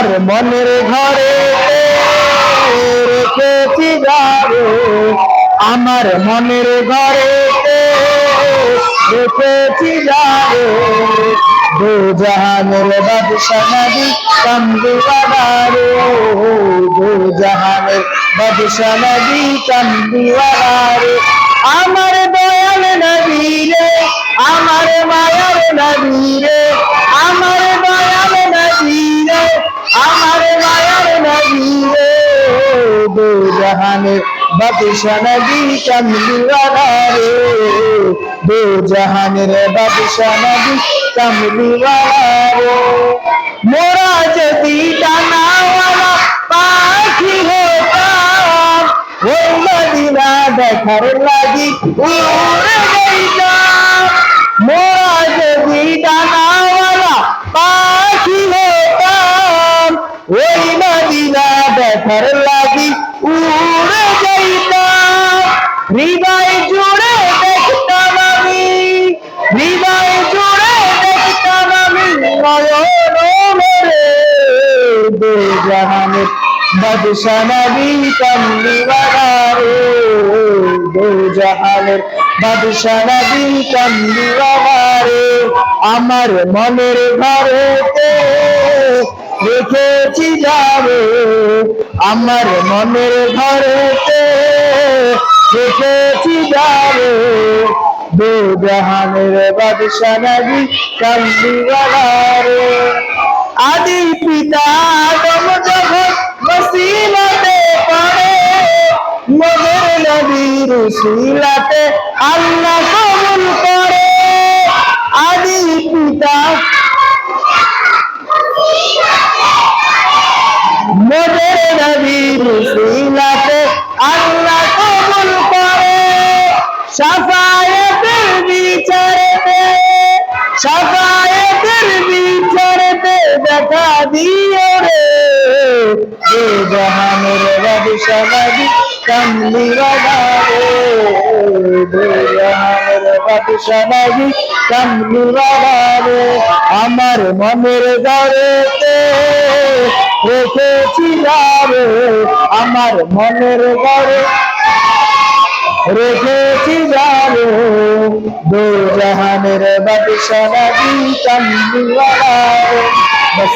আমার মনের ঘরে রেখেছি যারে, আমার মনের ঘরে রেখেছি যারে, দু জাহানের বাদশা নবী কামলিওয়ালা রে, দু জাহানের বাদশা নবী কামলিওয়ালা রে। আমার দয়াল নবী রে, আমার মায়ার নবী রে, আমার দয়াল নবী রে, আমার মায়ার নবী রে, দু জাহানের বাদশা নবী কামলিওয়ালা রে, দু জাহানের বাদশা নবী কামলিওয়ালা রে। মোরা যদি ডানাওয়ালা পাখি হতাম, ওই মদিনা দেখার লাগি উড়ে যাইতাম। মোরা যদি ডানাওয়ালা পাখি হতাম, ওই মদিনা দেখার লাগি উড়ে যাইতাম। হৃদয় জুড়ে দেখতাম আমি, হৃদয় জুড়ে দেখতাম আমি নয়ন ভরে, দু জাহানের বাদশা নবী কামলিওয়ালা রে, দু জাহানের বাদশা নবী কামলিওয়ালা রে। আমার মনের ঘরেতে রেখেছি যারে, আমার মনের ঘরেতে রেখেছি যারে, দু জাহানের বাদশা নবী কামলিওয়ালা রে। আদি পিতা আদম যখন মুসিবতে পড়ে, মোদের নবীর উসিলাতে আল্লাহ কবুল করে। আদি পিতা মোদের নবীর উসিলাতে আল্লাহ কবুল করে। শাফায়াতের বিচারেতে, শাফায়াতের বিচারেতে দেখা দিও রে, দু জাহানের বাদশা নবী কামলিওয়ালা রে, দু জাহানের বাদশা নবী কামলিওয়ালা রে। আমার মনের ঘরেতে রেখেছি যারে, আমার মনের ঘরে রেখেছি যারে, দু জাহানের বাদশা নবী কামলিওয়ালা রে।